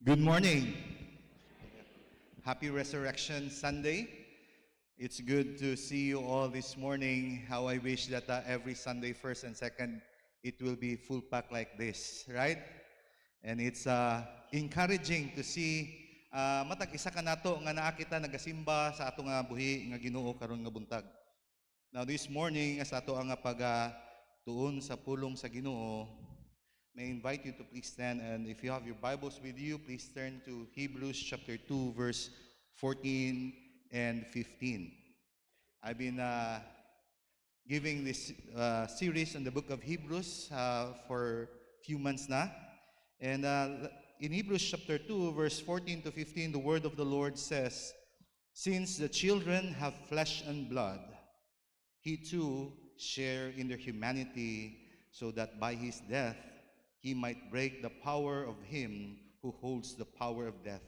Good morning. Happy Resurrection Sunday. It's good to see you all this morning. How I wish that every Sunday, first and second, it will be full pack like this, right? And it's encouraging to see matag isa ka nato nga naa kita nagasimba sa ato nga buhi nga Ginoo karon nga buntag. Now this morning as ato ang tuon sa pulong sa Ginoo, may I invite you to please stand, and if you have your Bibles with you, please turn to Hebrews chapter 2, verse 14 and 15. I've been giving this series on the book of Hebrews for a few months now. And in Hebrews chapter 2, verse 14 to 15, the word of the Lord says, "Since the children have flesh and blood, he too share in their humanity, so that by his death he might break the power of him who holds the power of death,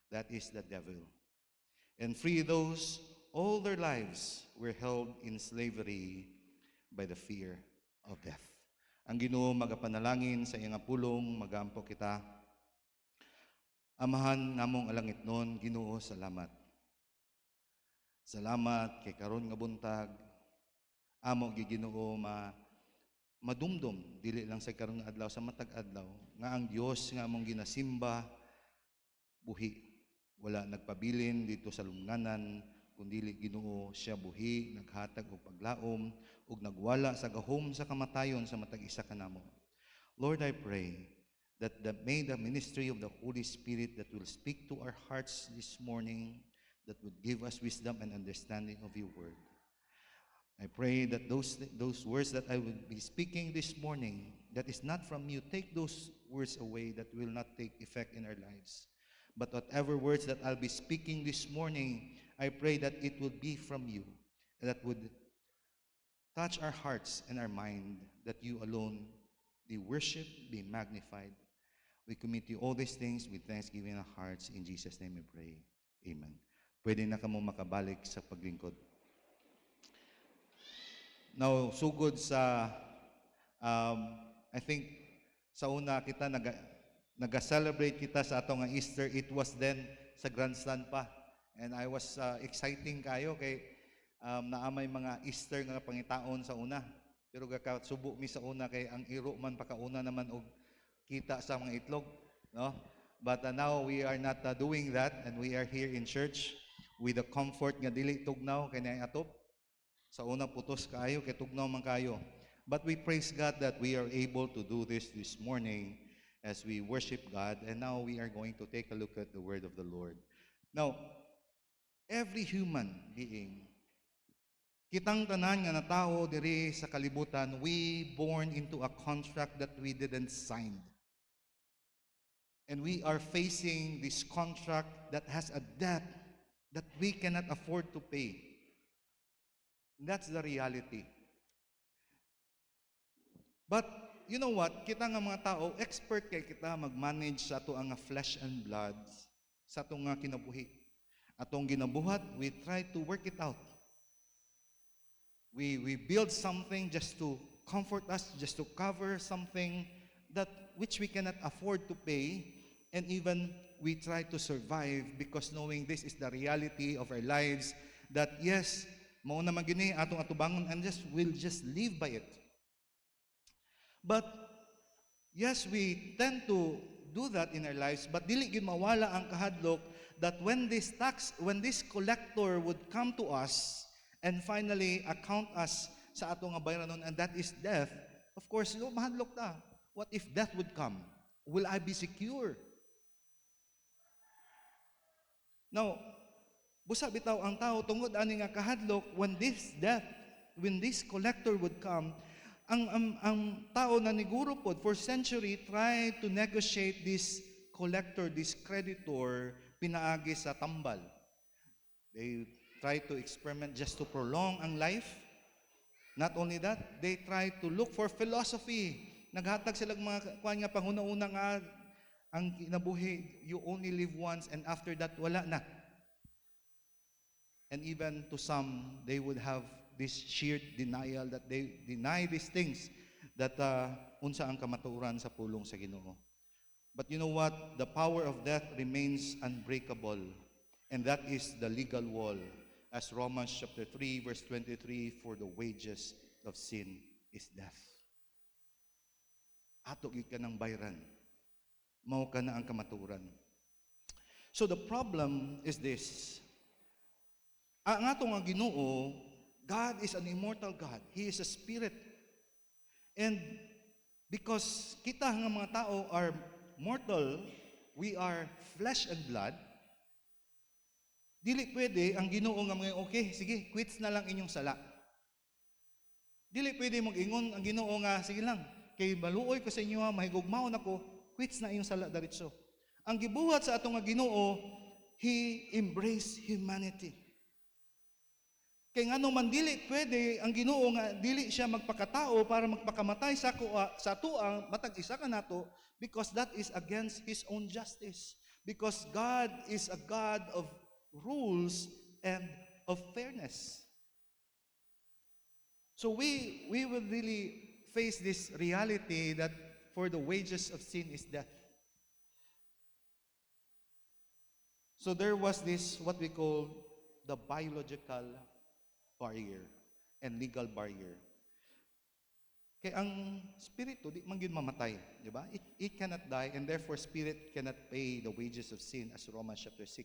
that is the devil, and free those all their lives were held in slavery by the fear of death." Ang Ginoo magapanalangin sa iyang pulong, magampo kita. Amahan namong alangitnon, Ginoo, salamat. Salamat kay karon nga buntag, amo gi Ginoo madumdum dili lang sa karon nga adlaw, sa matag adlaw nga ang Dios nga among ginasimba buhi, wala nagpabilin dito sa lungganan, kundi Ginoo siya buhi, naghatag og paglaom ug nagwala sa gahom sa kamatayon sa matag isa kanamo. Lord, I pray that may the ministry of the Holy Spirit that will speak to our hearts this morning, that would give us wisdom and understanding of your word. I pray that those words that I will be speaking this morning, that is not from you, take those words away that will not take effect in our lives. But whatever words that I'll be speaking this morning, I pray that it will be from you, and that would touch our hearts and our mind, that you alone be worshipped, be magnified. We commit you all these things with thanksgiving in our hearts. In Jesus' name we pray. Amen. Pwede na kamo makabalik sa paglingkod. Now, sugod sa, I think, sa una kita, nag-celebrate kita sa atong Easter. It was then sa grandstand pa. And I was exciting kayo kay naamay mga Easter nga pangitaon sa una. Pero subo mi sa una kay ang iro man pakauna naman og kita sa mga itlog. No? But now we are not doing that, and we are here in church with the comfort nga dili tugnaw kay naay atop. Sa una putos kayo, kay tugnaw man kayo. But we praise God that we are able to do this morning as we worship God. And now we are going to take a look at the word of the Lord. Now, every human being, kitang tanan nga na tao diri sa kalibutan, we born into a contract that we didn't sign. And we are facing this contract that has a debt that we cannot afford to pay. That's the reality. But you know what? Kita nga mga tao, expert kay kita mag-manage sa ato ang flesh and blood, sa ato nga kinabuhi. Atong ginabuhat, we try to work it out. We build something just to comfort us, just to cover something that which we cannot afford to pay, and even we try to survive because knowing this is the reality of our lives, that yes, mao naman gini atong atubangon, and we'll just live by it. But yes, we tend to do that in our lives, but dili gyud mawala ang kahadlok that when this collector would come to us and finally account us sa atong nga bayranon, and that is death, of course, mahadlok ta. What if death would come? Will I be secure? Now, busa bitaw ang tao tungod ani nga kahadlok, when this collector would come, ang tao na niguro pod for century try to negotiate this collector, this creditor, pinaagi sa tambal. They try to experiment just to prolong ang life. Not only that, they try to look for philosophy. Naghatag sila mga kuan nga panguna-una nga ang kinabuhi, you only live once, and after that wala na. And even to some, they would have this sheer denial, that they deny these things, that unsa ang kamatuoran sa pulong sa Ginoo. But you know what? The power of death remains unbreakable, and that is the legal wall. As Romans chapter 3, verse 23, for the wages of sin is death. Ato gid ka ng bayran. Mao ka na ang kamaturan. So the problem is this. Ang atong nga Ginoo, God is an immortal God. He is a spirit. And because kita nga mga tao are mortal, we are flesh and blood, dili pwede ang Ginoo nga mga okay, sige, quits na lang inyong sala. Dili pwede mag-ingon ang Ginoo nga, sige lang, kay maluoy ko sa inyo ha, mahigugmaon ako, quits na inyong sala diretso. Ang gibuhat sa atong nga Ginoo, He embraced humanity. Kay ngano man dili pwede ang Ginoo nga dili siya magpakatao para magpakamatay sa tuang matag isa ka nato, because that is against His own justice. Because God is a God of rules and of fairness. So we will really face this reality that for the wages of sin is death. So there was this what we call the biological barrier and legal barrier. Kaya ang spirito di man gyud mamatay, di ba? It cannot die, and therefore spirit cannot pay the wages of sin, as Romans chapter 6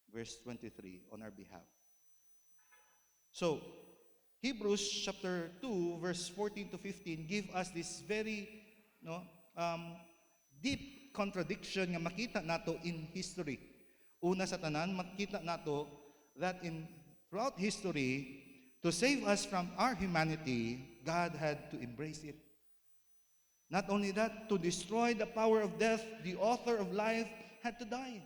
verse 23 on our behalf. So Hebrews chapter 2 verse 14 to 15 give us this very deep contradiction nga makita nato in history. Una sa tanan, makita nato that throughout history, to save us from our humanity, God had to embrace it. Not only that, to destroy the power of death, the author of life had to die.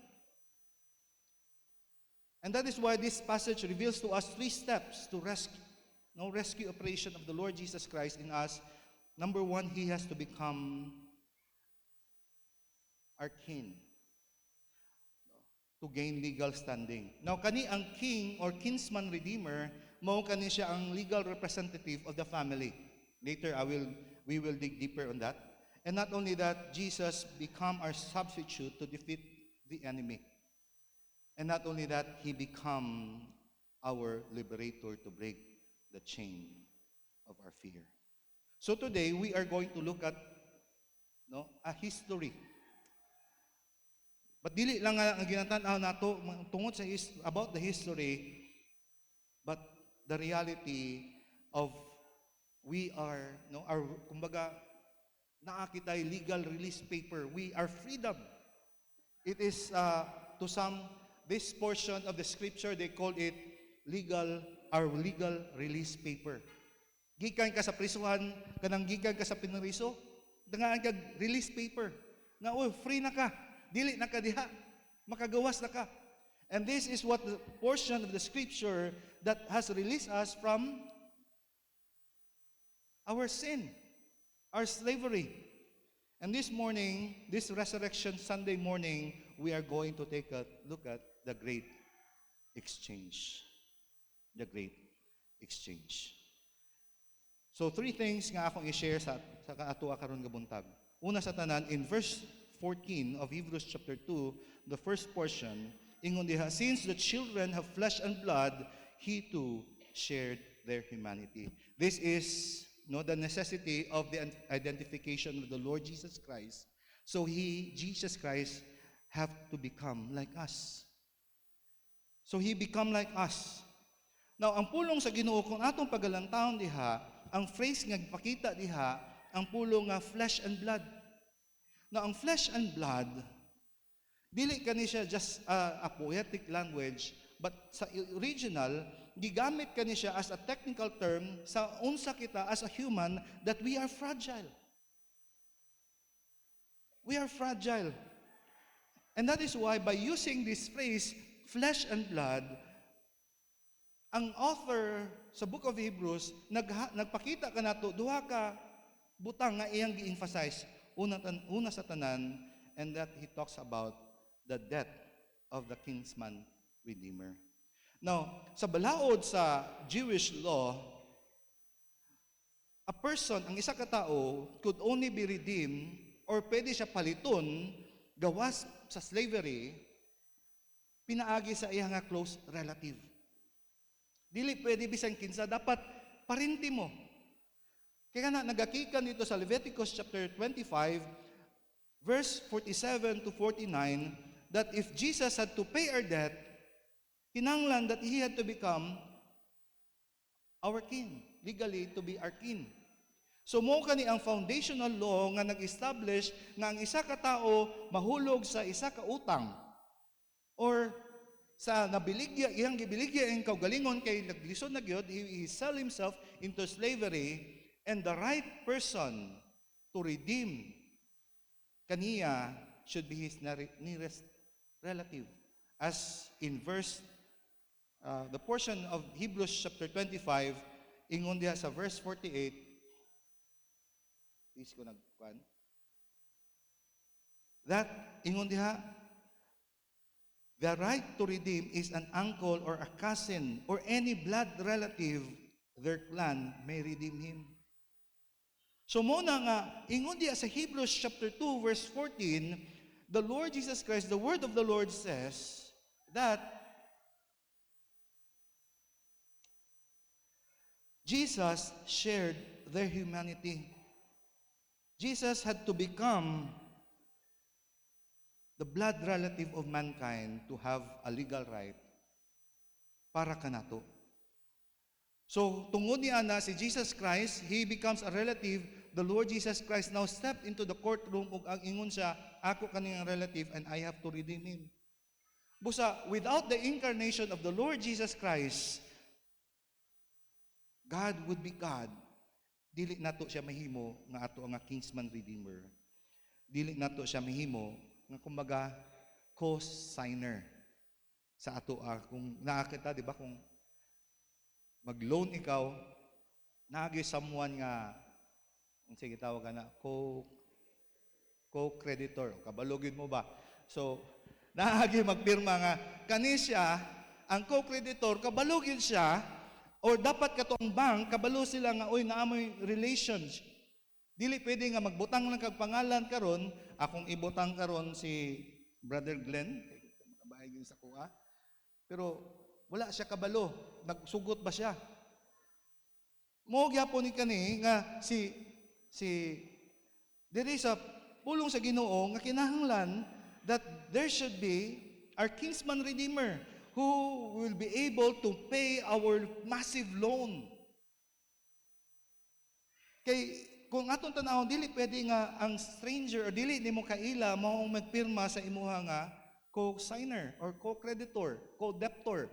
And that is why this passage reveals to us 3 steps to rescue operation of the Lord Jesus Christ in us. Number 1, He has to become our king to gain legal standing. Now, kani ang king or kinsman redeemer, mao kani siya ang legal representative of the family. Later, we will dig deeper on that. And not only that, Jesus become our substitute to defeat the enemy. And not only that, He become our liberator to break the chain of our fear. So today, we are going to look at a history. But dili lang ang ginatanaw nato tungod sa about the history, but the reality of we are our kumbaga naa kitay legal release paper. We are freedom. It is to some this portion of the scripture they call it our legal release paper. Gikan ka sa prisuhan, kanang gikan ka sa pinariso, dangaan kag release paper. Na free na ka. Dili na ka diha, makagawas na ka. And this is what the portion of the scripture that has released us from our sin, our slavery. And this morning, this Resurrection Sunday morning, we are going to take a look at the great exchange. The great exchange. So 3 things nga akong i-share sa ato karon nga buntag. Una sa tanan, in verse 14 of Hebrews chapter 2, the first portion, ingon diha, since the children have flesh and blood, He too shared their humanity. This is the necessity of the identification of the Lord Jesus Christ. So Jesus Christ, have to become like us. So He become like us. Now, ang pulong sa Ginoo kung atong pagalantaon diha, ang phrase nga ipakita diha, ang pulong nga flesh and blood. Now, ang flesh and blood, dili kani siya just a poetic language, but sa original, gigamit kani siya as a technical term sa unsa kita as a human that we are fragile. We are fragile. And that is why by using this phrase, flesh and blood, ang author sa book of Hebrews, nagpakita ka nato, duha ka butang nga iyang gi-emphasize. Una sa tanan, and that he talks about the death of the kinsman redeemer. Now, sa balaod sa Jewish law, a person, ang isa ka tao, could only be redeemed or pwede siya paliton gawas sa slavery, pinaagi sa iya nga close relative. Dili pwede bisan kinsa, dapat parinti mo. Kaya na nagakikan dito sa Leviticus chapter 25, verse 47 to 49, that if Jesus had to pay our debt, kinanglan that He had to become our king, legally to be our king. So mo kani ang foundational law nga nag-establish nga ang isa ka tao mahulog sa isa ka utang or sa nabiligya, iyang gibiligya ang kaugalingon kay naglisod na gyud, he sell himself into slavery, and the right person to redeem kaniya should be his nearest relative. As in the portion of Hebrews chapter 25, ingon diha sa verse 48, please ko nagkuan, that ingon diha, the right to redeem is an uncle or a cousin or any blood relative, their clan may redeem him. So muna nga, ingon diha sa Hebrews chapter 2 verse 14, the Lord Jesus Christ, the word of the Lord says that Jesus shared their humanity. Jesus had to become the blood relative of mankind to have a legal right para kanato. So, tungod niya na si Jesus Christ, He becomes a relative. The Lord Jesus Christ now stepped into the courtroom ug ang ingon siya, ako kaniyang relative and I have to redeem him. Busa, without the incarnation of the Lord Jesus Christ, God would be God. Dili nato siya mahimo nga ato nga kinsman redeemer. Dili nato siya mahimo nga kumbaga co-signer sa ato kung nakakita, di ba, kung mag-loan ikaw, naagi someone nga, sige tawag ka na, co-creditor, kabalugin mo ba? So, naagi magpirma nga, kani siya, ang co-creditor, kabalugin siya, or dapat katong bank, kabalo sila nga, oy, naamoy relations. Dili pwede nga magbutang lang kag pangalan karon, akong ibutang karon si Brother Glenn, makabahay yun sa kuha, pero wala siya kabalo. Nagsugot ba siya? Mo gyapon ni kani nga si diri sa pulong sa Ginoo nga kinahanglan that there should be our kinsman redeemer who will be able to pay our massive loan. Kay kung atong tanawon, dili pwede nga ang stranger or dili nimo kaila mao magpirma sa imuha nga co-signer or co-creditor, co-debtor.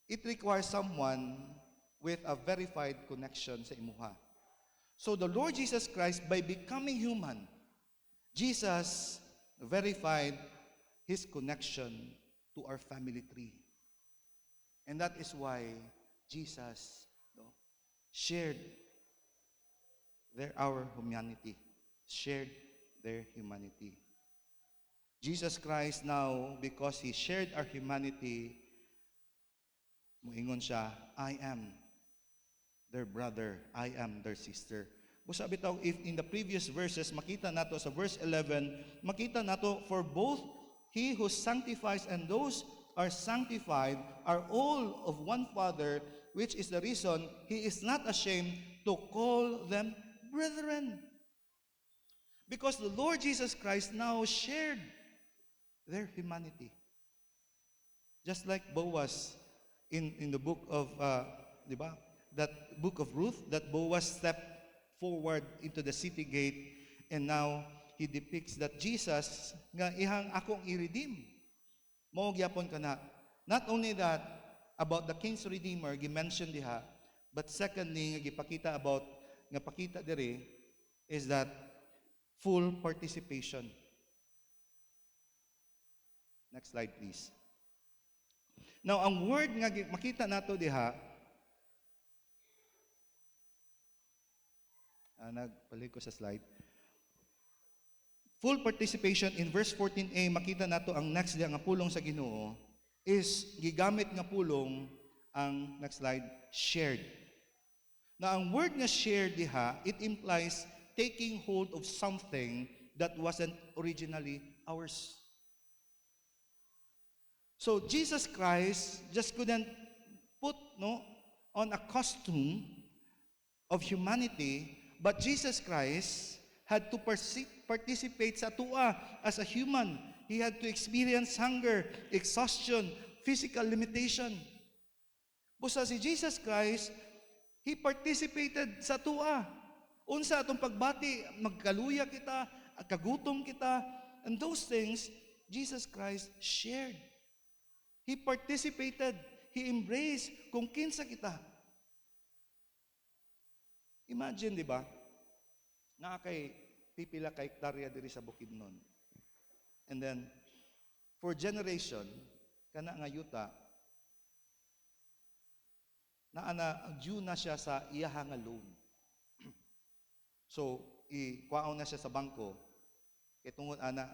It requires someone with a verified connection sa imuha. So the Lord Jesus Christ, by becoming human, Jesus verified His connection to our family tree. And that is why Jesus shared our humanity. Shared their humanity. Jesus Christ now, because He shared our humanity, moingon siya, I am their brother, I am their sister. Busa bitaw, if in the previous verses, makita nato sa verse 11, makita nato, for both He who sanctifies and those are sanctified are all of one Father, which is the reason He is not ashamed to call them brethren. Because the Lord Jesus Christ now shared their humanity. Just like Boaz in the book of, di ba? That book of Ruth, that Boaz stepped forward into the city gate, and now he depicts that Jesus nga ihang akong i-redeem. Mao gyapon kana. Not only that, about the King's Redeemer, gi-mention diha, but secondly, nga gipakita about, nga pakita diri, is that full participation. Next slide, please. Now, ang word nga makita nato diha, nagpalig ko sa slide. Full participation in verse 14a, makita nato ang next diha nga pulong sa Ginoo is gigamit nga pulong ang next slide, shared. Now, ang word nga shared diha, it implies taking hold of something that wasn't originally ours. So Jesus Christ just couldn't put on a costume of humanity, but Jesus Christ had to participate sa tua as a human. He had to experience hunger, exhaustion, physical limitation. Busa si Jesus Christ, He participated sa tua. Unsa atong pagbati, magkaluya kita, kagutom kita, and those things, Jesus Christ shared. He participated. He embraced kung kinsa kita. Imagine, di ba? Na kay pipila kay hektarya diri sa Bukidnon. And then, for generation, kana nga yuta, due na siya sa iyaha nga loan. So, ikwaon na siya sa bangko, kay tungod ana,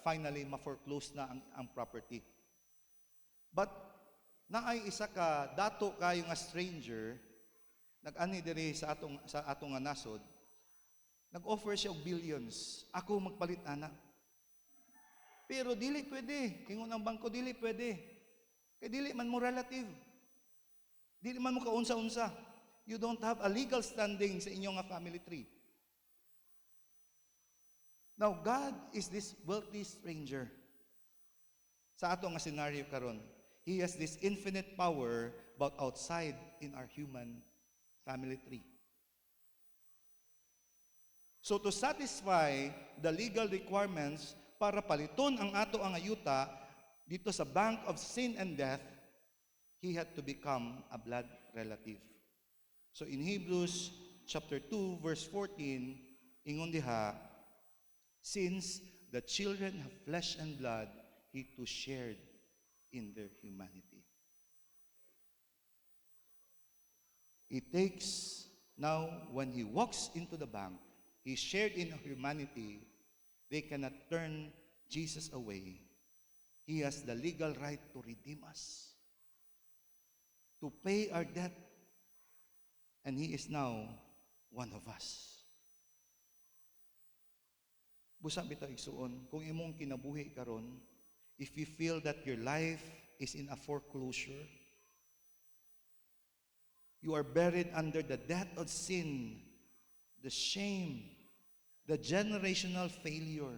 finally ma-foreclose na ang property. But, naay isa ka, dato kayo nga stranger, nag-ani diri sa atong nga nasod, nag-offer siya og billions. Ako magpalit ana. Pero dili pwede. Ingon ang bangko, dili pwede. Kay dili man mo relative. Dili man mo kaunsa-unsa. You don't have a legal standing sa inyong nga family tree. Now, God is this wealthy stranger. Sa ato nga scenario karon, He has this infinite power but outside in our human family tree. So to satisfy the legal requirements para paliton ang ato ang ayuta dito sa bank of sin and death, He had to become a blood relative. So in Hebrews chapter 2 verse 14, ingon diha, since the children have flesh and blood, He too shared in their humanity. It takes now, when He walks into the bank, He shared in humanity. They cannot turn Jesus away. He has the legal right to redeem us, to pay our debt, and He is now one of us. Busa bitaw igsuon, kung imong kinabuhi karon, if you feel that your life is in a foreclosure, you are buried under the debt of sin, the shame, the generational failure.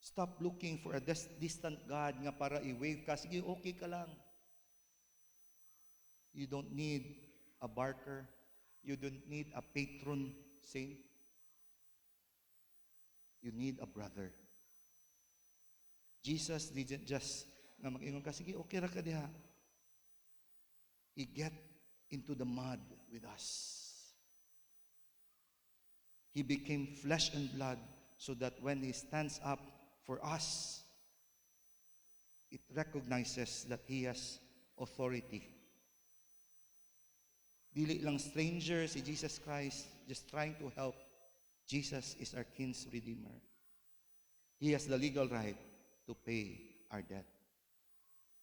Stop looking for a distant God nga para i-wave ka. Sige, okay ka lang. You don't need a barker. You don't need a patron saint. You need a brother. Jesus didn't just nga mag-ingon ka, sige, okay ra ka diha. He get into the mud with us. He became flesh and blood so that when He stands up for us, it recognizes that He has authority. Dili lang stranger si Jesus Christ just trying to help. Jesus is our King's Redeemer. He has the legal right to pay our debt.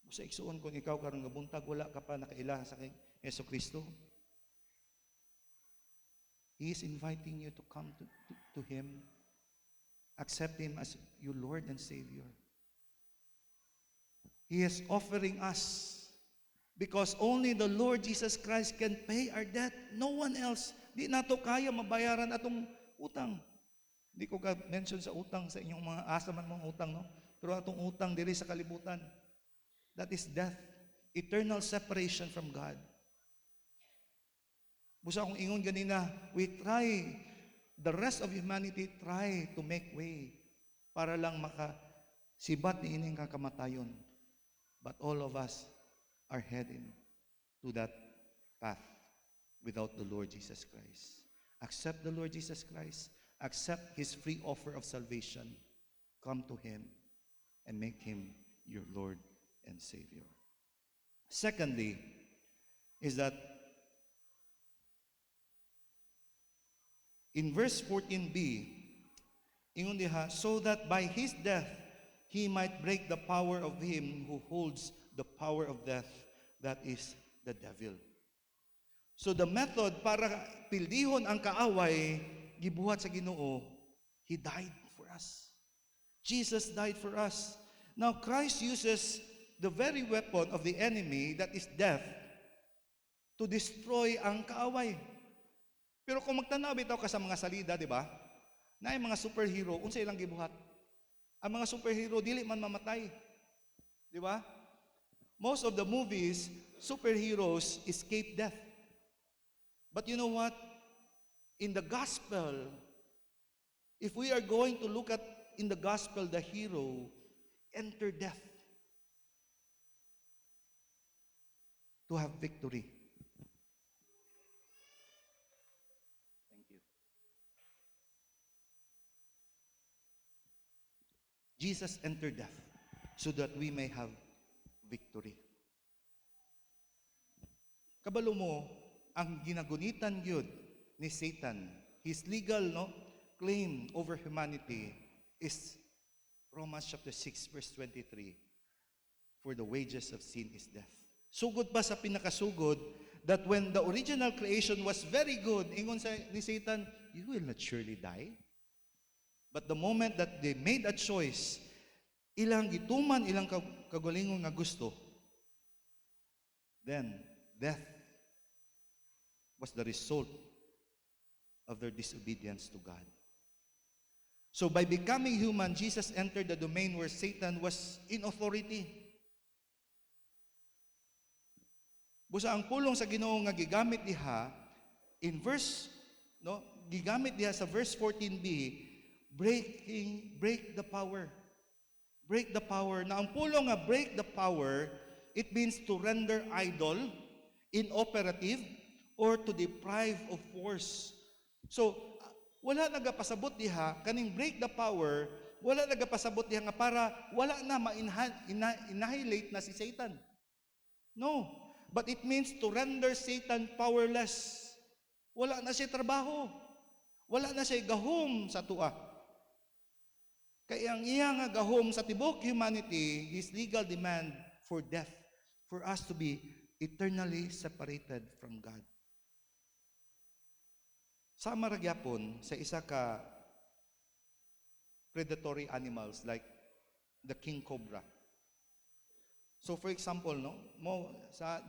Sa igsuon kung ikaw karon nga buntag wala ka pa nakaila sa Yesu Kristo, He is inviting you to come to Him. Accept Him as your Lord and Savior. He is offering us, because only the Lord Jesus Christ can pay our debt. No one else. Di nato kaya mabayaran atong utang. Di ko ka-mention sa utang sa inyong mga asa man mong utang, no? Pero atong utang diri sa kalibutan, that is death. Eternal separation from God. Busa akong ingon ganina, we try, the rest of humanity try to make way para lang makasibat ni ining kakamatayon. But all of us are heading to that path without the Lord Jesus Christ. Accept the Lord Jesus Christ. Accept His free offer of salvation. Come to Him and make Him your Lord and Savior. Secondly, is that in verse 14b, ingon diha, so that by His death He might break the power of him who holds the power of death, that is the devil. So the method para pildihon ang kaaway gibuhat sa Ginoo, He died for us. Jesus died for us. Now, Christ uses the very weapon of the enemy, that is death, to destroy ang kaaway. Pero kung magtanaw bitaw ka sa mga salida, di ba? Na yung mga superhero, unsa ilang gibuhat? Ang mga superhero, dili man mamatay. Di ba? Most of the movies, superheroes escape death. But you know what? In the gospel, if we are going to look at in the gospel, the hero enter death to have victory. Thank you. Jesus entered death so that we may have victory. Kabalo mo, ang ginagunitan gyud ni Satan, his legal claim over humanity is Romans chapter 6 verse 23. For the wages of sin is death. Sugod pa sa pinakasugod that when the original creation was very good, ingon sa ni Satan, you will not surely die. But the moment that they made a choice, ilang gituman, ilang kagalingon nga gusto, then death was the result of their disobedience to God. So by becoming human, Jesus entered the domain where Satan was in authority. Busa ang pulong sa Ginoo nga gigamit diha in verse gigamit diha sa verse 14b, break the power. Break the power. Na ang pulong nga break the power, it means to render idle, inoperative, or to deprive of force. So, wala nagapasabot diha, kaning break the power, wala nagapasabot diha nga para wala na ma-annihilate na si Satan. No. But it means to render Satan powerless. Wala na siya trabaho. Wala na siya gahom sa tua. Kaya ang iya nga gahom sa tibok humanity, his legal demand for death, for us to be eternally separated from God. Sama ra gyapon sa isa ka predatory animals like the king cobra. So for example,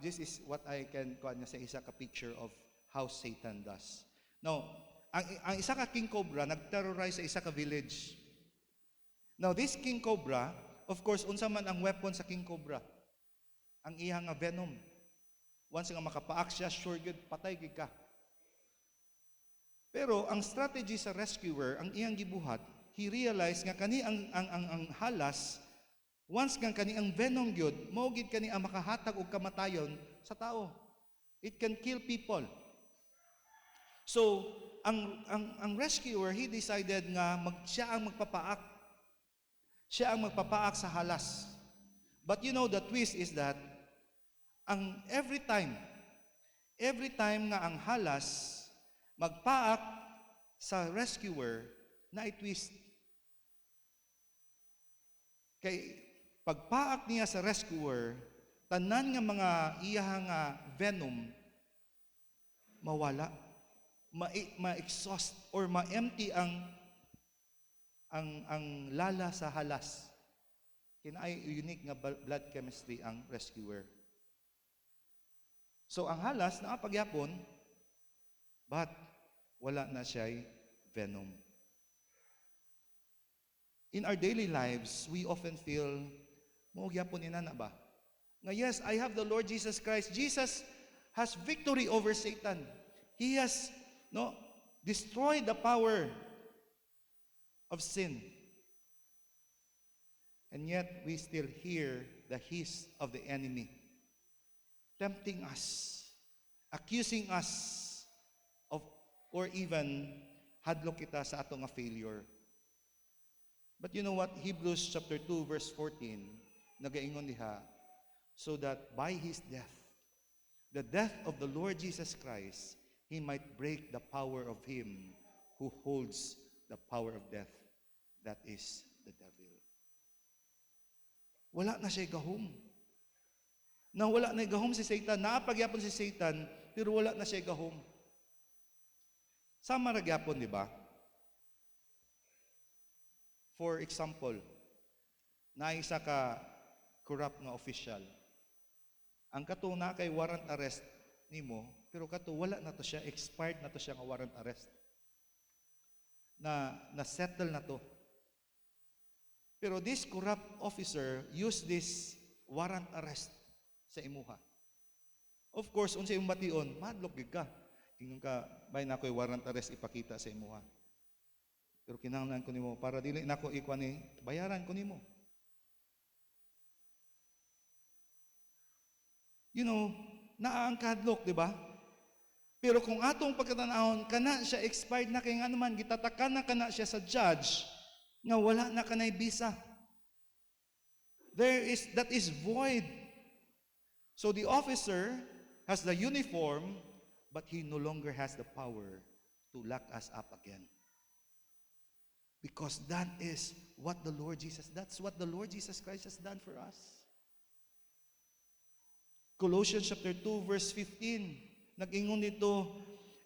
this is what I can kuha sa isa ka picture of how Satan does. Now, ang isa ka king cobra nagterrorize sa isa ka village. Now, this king cobra, of course, unsa man ang weapon sa king cobra? Ang iyang nga venom. Once nga makapaak siya, sure good, patay gid ka. Pero ang strategy sa rescuer, ang iyang gibuhat, he realized nga kani ang halas, once nga kani ang venom gyud, mao gid kani ang makahatag og kamatayon sa tao. It can kill people. So, ang rescuer, he decided nga siya ang magpapaak. Siya ang magpapaak sa halas. But you know, the twist is that every time nga ang halas magpaak sa rescuer, na i-twist. Kay pagpaak niya sa rescuer, tanan nga mga iya nga venom mawala, ma-exhaust or ma-empty ang lala sa halas. Kinaay unique nga blood chemistry ang rescuer. So ang halas nakapagyapon, but wala na siya'y venom. In our daily lives, we often feel, gyapon inana ba? Nga yes, I have the Lord Jesus Christ. Jesus has victory over Satan. He has destroyed the power of sin. And yet, we still hear the hiss of the enemy, tempting us, accusing us, or even hadlok kita sa atong nga failure. But you know what? Hebrews chapter 2 verse 14 nagaingon diha, so that by his death, the death of the Lord Jesus Christ, he might break the power of him who holds the power of death, that is the devil. Wala na siya gahom. Wala na gahom si Satan. Naapagyapon si Satan, pero wala na siya gahom. Sama ra gyapon, di ba? For example, na isa ka corrupt nga official. Ang kato na kay warrant arrest nimo, pero kato wala na to siya, expired na to siya nga warrant arrest. Na-settle na to. Pero this corrupt officer used this warrant arrest sa imuha. Of course, unsa imong bation, madlok gid ka. Ingon ka, bay na ko'y warrant arrest ipakita sa imuha. Pero kinahanglan ko nimo para dili nako ikuan ni bayaran ko nimo. You know, naa ang kadlok, di ba? Pero kung atong pagkatanahon, kana siya expired na kay nga naman, gitatakan na kana siya sa judge, nga wala na kanay visa. That is void. So the officer has the uniform, but he no longer has the power to lock us up again. Because that's what the Lord Jesus Christ has done for us. Colossians chapter 2 verse 15, nag-ingon dito,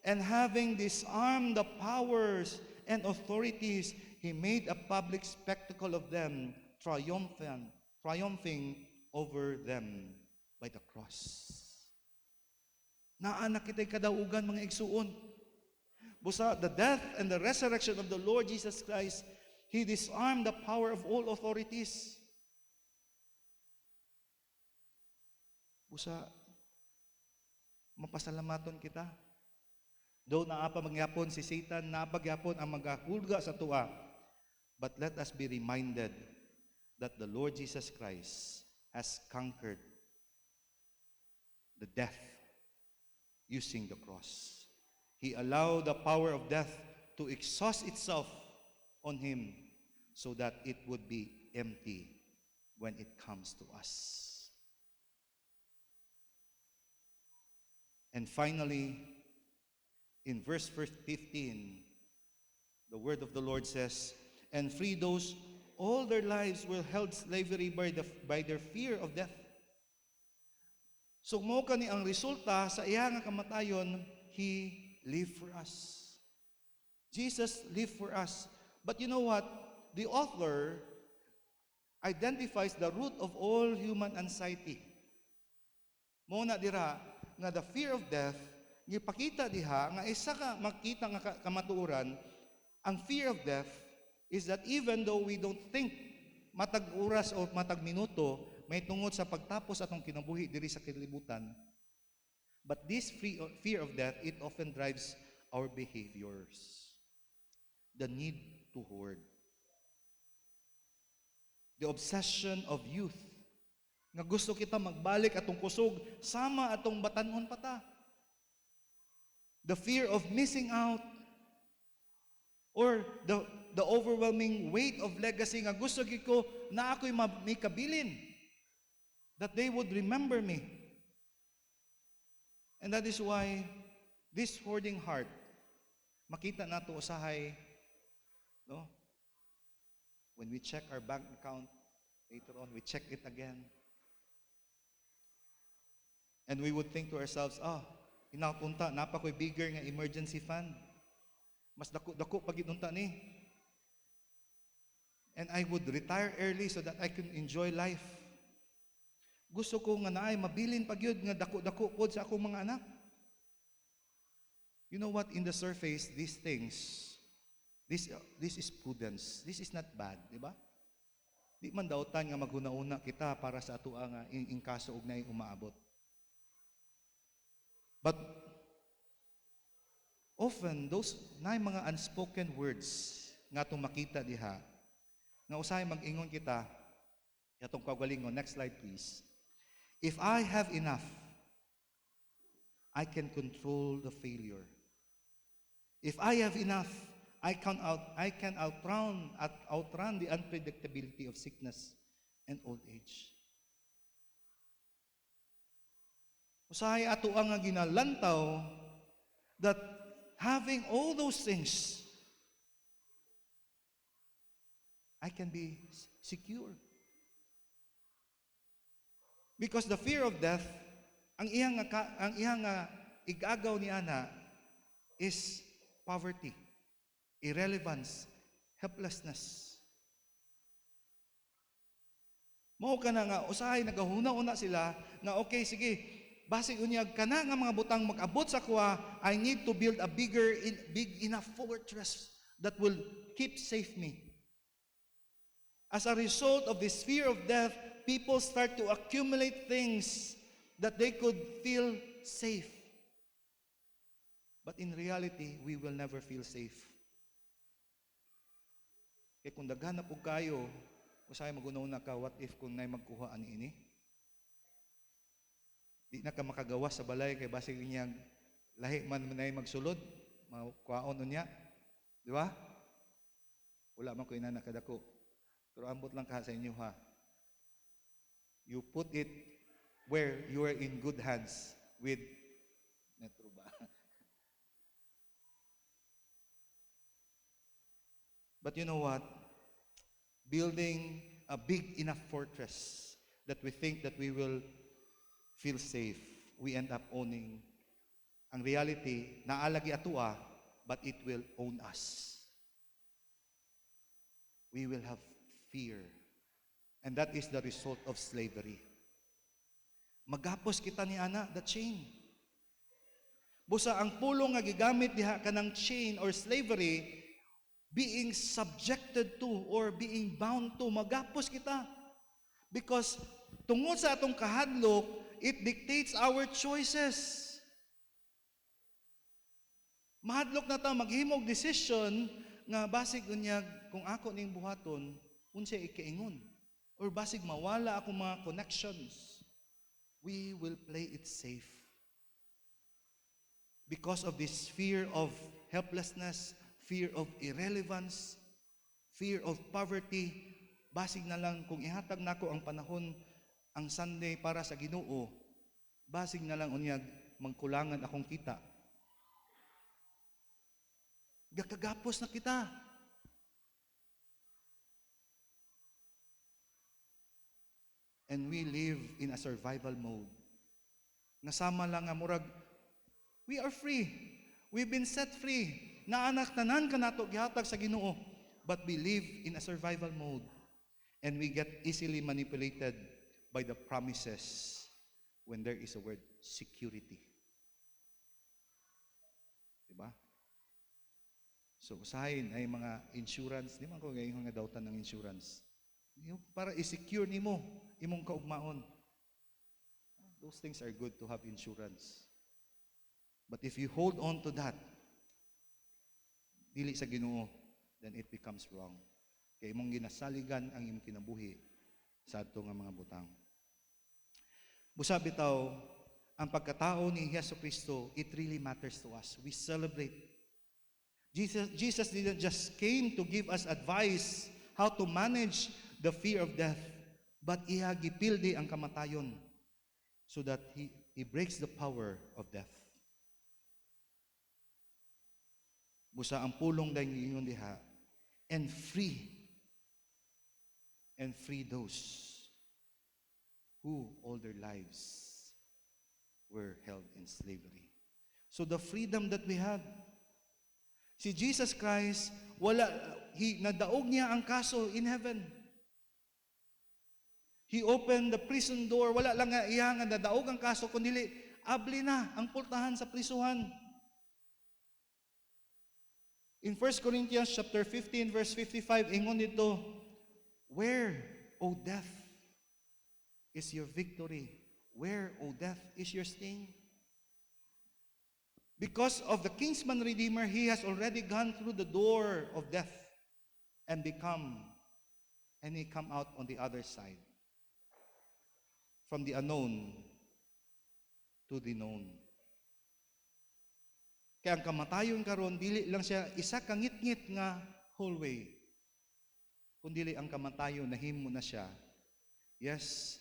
and having disarmed the powers and authorities, He made a public spectacle of them, triumphing over them by the cross. Naa na kita'y kadaugan mga igsuon. Busa, the death and the resurrection of the Lord Jesus Christ, He disarmed the power of all authorities. Busa, mapasalamaton kita. Though naapa magyapon si Satan, naapa gyapon ang magahulga sa tuwa. But let us be reminded that the Lord Jesus Christ has conquered the death using the cross. He allowed the power of death to exhaust itself on Him so that it would be empty when it comes to us. And finally, in verse 15, the word of the Lord says, and free those all their lives were held slavery by their fear of death. So mo kani ang resulta sa iya nga kamatayon, He lived for us. Jesus lived for us. But you know what? The author identifies the root of all human anxiety. Mo na dira nga the fear of death, gipakita diha nga isa ka makita nga kamatuoran, ang fear of death is that even though we don't think matag oras o matag minuto may tungod sa pagtapos atong kinabuhi diri sa kalibutan, but this fear of death, it often drives our behaviors. The need to hoard. The obsession of youth. Nga gusto kita magbalik atong kusog, sama atong batanon pata. The fear of missing out. Or the overwhelming weight of legacy nga gusto ko na ako'y may kabilin. That they would remember me. And that is why this hoarding heart, makita nato usahay, no? When we check our bank account, later on we check it again. And we would think to ourselves, hinapunta, napakoy bigger nga emergency fund. Mas dako paginunta ni. And I would retire early so that I can enjoy life. Gusto ko nga naay mabilin pagyud nga dako-dako pod sa akong mga anak. You know what? In the surface, these things, this is prudence. This is not bad, di ba? Di man dautan nga maghuna-una kita para sa atua nga in kaso og naay umaabot. But often those naay mga unspoken words nga atong makita diha nga usahay mag-ingon kita atong kaugalingon. Next slide please. If I have enough, I can control the failure. If I have enough, I can outrun the unpredictability of sickness and old age. Usahay ato ang nga ginalantaw that having all those things, I can be secure. Because the fear of death, ang iyang igagaw ni ana is poverty, irrelevance, helplessness. Mao ka na nga, usahay, nagahuna-una sila, nga okay, sige, basig unyag ka na nga mga butang mag-abot sa kuha, I need to build a big enough fortress that will keep safe me. As a result of this fear of death, people start to accumulate things that they could feel safe. But in reality, we will never feel safe. Kaya kung daghan na po kayo, usahay magunaw ka, what if kung na'y magkuha ani ini? Di na ka makagawa sa balay, kay basig niyang lahi man na'y magsulod, makuhaon niya. Di ba? Wala man ko inana kadako. Pero ambot lang ka sa inyo ha. You put it where you are in good hands with Metro ba? But you know what? Building a big enough fortress that we think that we will feel safe, we end up owning. Ang reality, naalagi atua, but it will own us. We will have fear. And that is the result of slavery. Magapos kita ni ana, the chain. Busa ang pulong nga gigamit diha kanang chain or slavery, being subjected to or being bound to, magapos kita. Because tungod sa atong kahadlok, it dictates our choices. Mahadlok na ta maghimog decision nga basig unyag kung ako ning buhaton, unsay ikaingon. Or basig mawala akong mga connections. We will play it safe. Because of this fear of helplessness, fear of irrelevance, fear of poverty, basig na lang kung ihatag nako ang panahon, ang Sunday para sa Ginoo, basig na lang unyag magkulangan akong kita. Gakagapos na kita. And we live in a survival mode. Nasama lang nga murag, we are free. We've been set free. Naanak tanan ka nato gihatag sa Ginoo, but we live in a survival mode and we get easily manipulated by the promises when there is a word security. Diba? So usahayin ay mga insurance, di man ko ngayon nga dautan ng insurance. Para i-secure nimo imong kaugmaon. Those things are good to have insurance. But if you hold on to that, dili sa Ginoo, then it becomes wrong. Kaya imong ginasaligan ang imong kinabuhi sa ato nga mga butang. Busa bitaw, ang pagkatao ni Jesucristo, it really matters to us. We celebrate. Jesus didn't just came to give us advice how to manage the fear of death, but iya gipildi ang kamatayon so that he breaks the power of death. Busa ang pulong dahil ingon diha, and free those who all their lives were held in slavery. So the freedom that we had, si Jesus Christ, nadaog niya ang kaso in heaven. He opened the prison door, wala lang nga iya nga nadaog ang kaso, kundi abli na ang pultahan sa prisuhan. In 1 Corinthians chapter 15 verse 55, ingon dito, where, O death, is your victory? Where, O death, is your sting? Because of the kinsman redeemer, he has already gone through the door of death and he come out on the other side. From the unknown to the known. Kaya ang kamatayon karon dili lang siya isa ka ngit-ngit nga hallway. Kundi ang kamatayon nahimo na siya. Yes,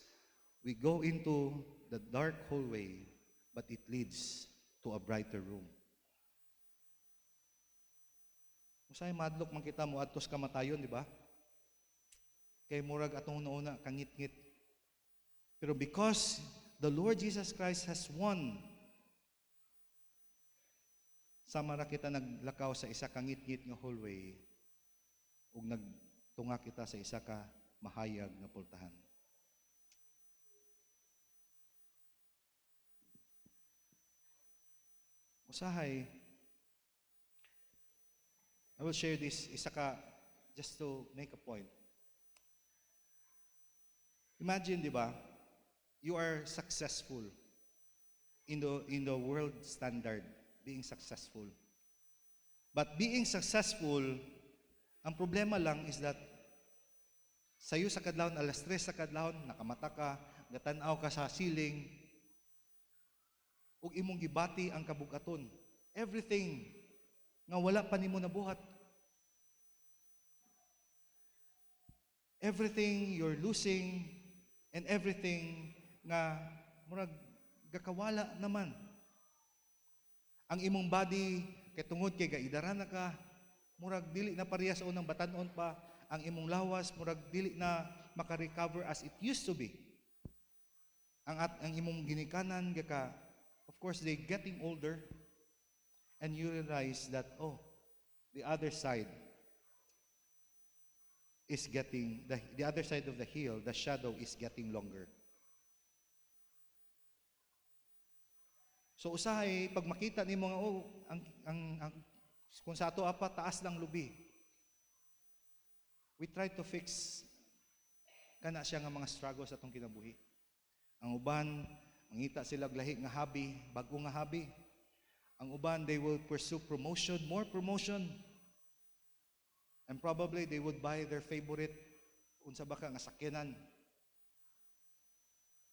we go into the dark hallway, but it leads to a brighter room. Usay madlok man kita mo adtos kamatayon, di ba? Kay murag atong una kangit-ngit. Pero because the Lord Jesus Christ has won, sama ra kita naglakaw sa isa ka ngit-ngit nga hallway ug nagtunga kita sa isa ka mahayag nga pultahan. Usahay, I will share this isa ka just to make a point. Imagine, di ba, you are successful in the world standard, being successful. But being successful, ang problema lang is that sayo sa kadlawon, alas 3 sa kadlawon, nakamata ka, gatanaw ka sa ceiling, ug imong gibati ang kabugaton. Everything nga wala pa nimo nabuhat. Everything you're losing and everything nga murag gakawala naman. Ang imong body kay tungod kay gaidara na ka, murag dili na pareha sa unang batan-on pa. Ang imong lawas murag dili na maka-recover as it used to be. Ang imong ginikanan gaka, of course they getting older, and you realize that the other side is getting the other side of the hill, the shadow is getting longer. So usahay pag makita nimo nga ang kung sa ato apa taas lang lubi, we try to fix kana siya nga mga struggles atong kinabuhi. Ang uban mangita sila lahi nga hobby, bago nga hobby. Ang uban, they will pursue promotion, more promotion. And probably they would buy their favorite unsa ba ka nga sakyanan.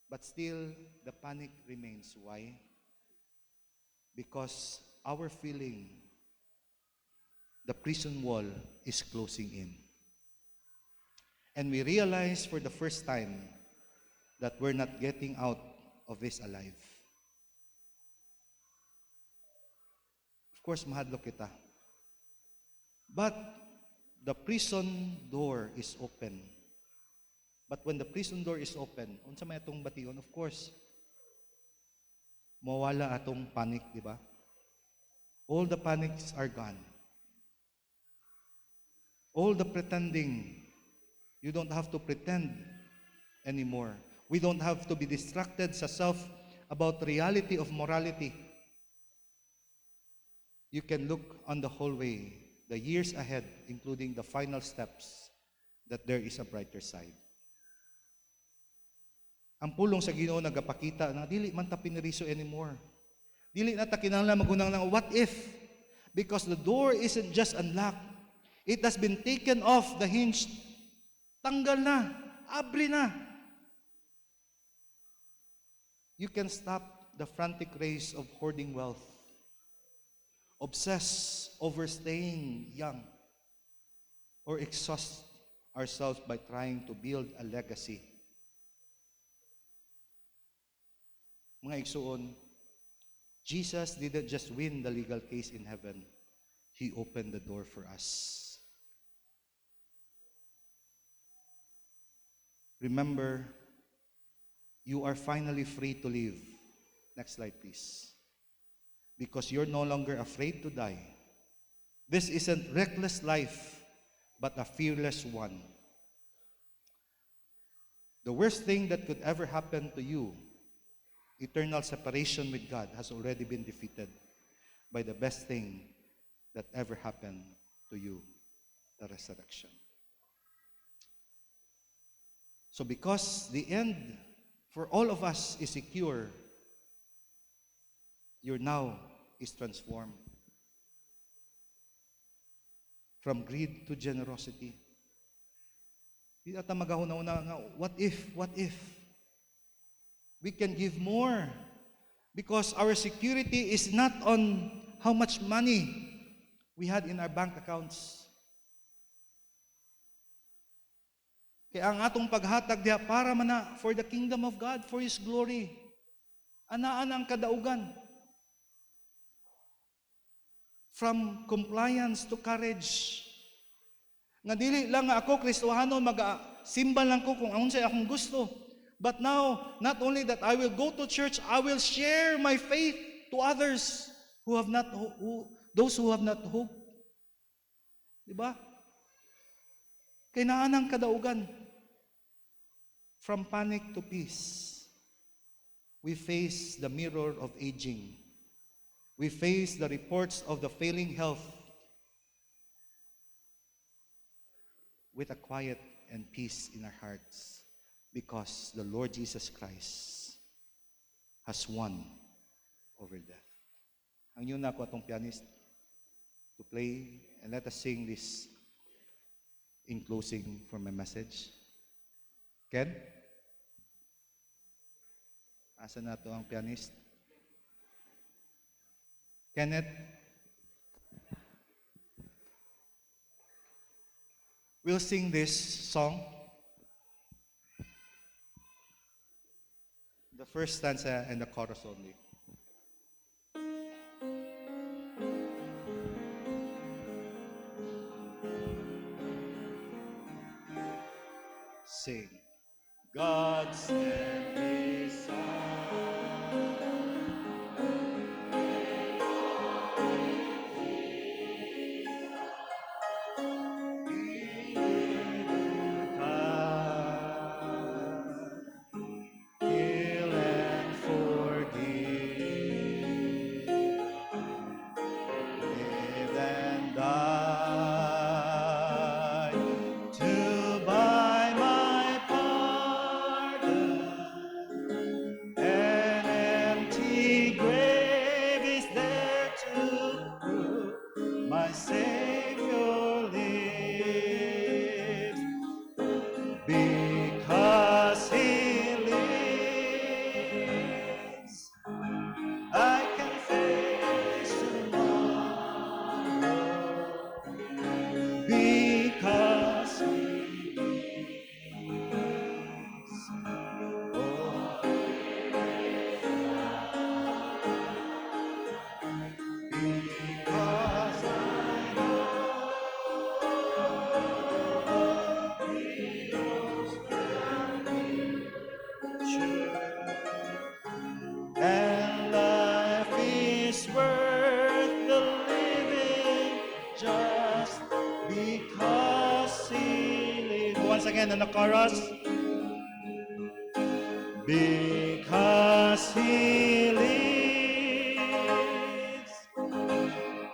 But still, the panic remains. Why? Because our feeling, the prison wall is closing in. And we realize for the first time that we're not getting out of this alive. Of course, mahadlok kita. But the prison door is open. But when the prison door is open, unsa may atong bation? Of course, mawala atong panic, di ba? All the panics are gone. All the pretending, you don't have to pretend anymore. We don't have to be distracted sa self about reality of morality. You can look on the whole way, the years ahead, including the final steps, that there is a brighter side. Ang pulong sa Ginoo nagapakita na dili man ta piniriso anymore. Dili na ta kinahanglan magunang ng what if, because the door isn't just unlocked. It has been taken off the hinge. Tanggal na, abri na. You can stop the frantic race of hoarding wealth, obsess over staying young, or exhaust ourselves by trying to build a legacy. Mga igsuon, Jesus didn't just win the legal case in heaven. He opened the door for us. Remember, you are finally free to live. Next slide, please. Because you're no longer afraid to die. This isn't reckless life, but a fearless one. The worst thing that could ever happen to you, eternal separation with God, has already been defeated by the best thing that ever happened to you, the resurrection. So because the end for all of us is secure, your now is transformed from greed to generosity. Di ata magahuna-una nga, what if? We can give more because our security is not on how much money we had in our bank accounts. Kaya ang atong paghatag diha para man na for the kingdom of God, for His glory. Anaan ang kadaugan. From compliance to courage. Nga dili lang nga ako Kristohano mag-simbal lang ko kung unsay akong gusto. But now, not only that I will go to church, I will share my faith to others those who have not hope. Diba? Kay naan ang kadaugan. From panic to peace, we face the mirror of aging. We face the reports of the failing health with a quiet and peace in our hearts because the Lord Jesus Christ has won over death. Ang yun na ako atong pianist to play and let us sing this in closing for my message. Ken? Asa na to ang pianist? Kenneth? We'll sing this song. The first stanza and the chorus only. Sing. God sent His Son. Heal and forgive, live and die to buy my pardon. An empty grave is there to prove my Savior lives. Because He lives, I can face tomorrow. Because He lives, oh, because I and life is worth the living just because He lives. Once again in the chorus. Because He lives,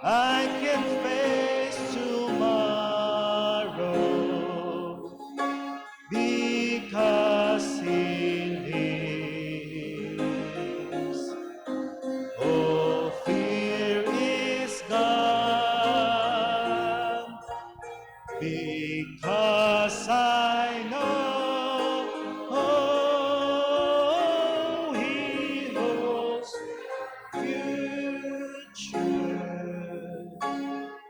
I can face tomorrow. Because He lives, oh, fear is gone. Because I know, oh, He holds future.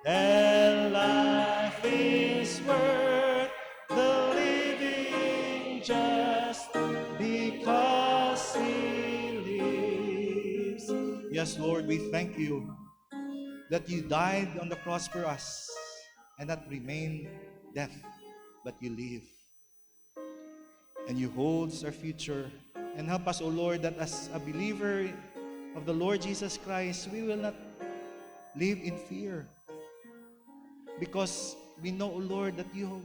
And life is worth the living just because He lives. Yes, Lord, we thank You that You died on the cross for us and not remain death, but You live. And You holds our future. And help us, O Lord, that as a believer of the Lord Jesus Christ, we will not live in fear. Because we know, O Lord, that You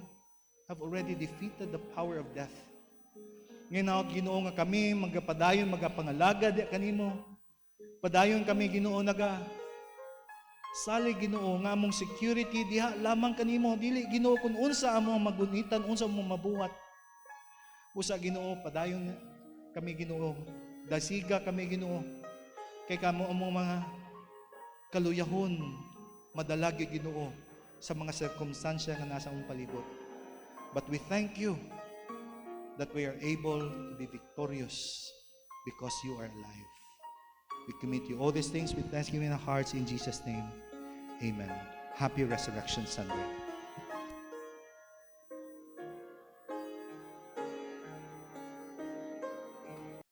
have already defeated the power of death. Ngayon, Ginoo, nga kami magapadayon, magapangalaga di kanimo. Padayon kami, Ginoo, salig, Ginoo, nga among security diha lamang kanimo. Dili, Ginoo, kung unsa among magunitan, unsa among mabuhat. Usa, Ginoo, padayon kami, Ginoo. Dasiga kami, Ginoo. Kay kamo among mga kaluyahon, madalagi, Ginoo, sa mga circumstansya nga nasa among palibot. But we thank You that we are able to be victorious because You are alive. We commit You all these things with thanksgiving in our hearts in Jesus' name. Amen. Happy Resurrection Sunday.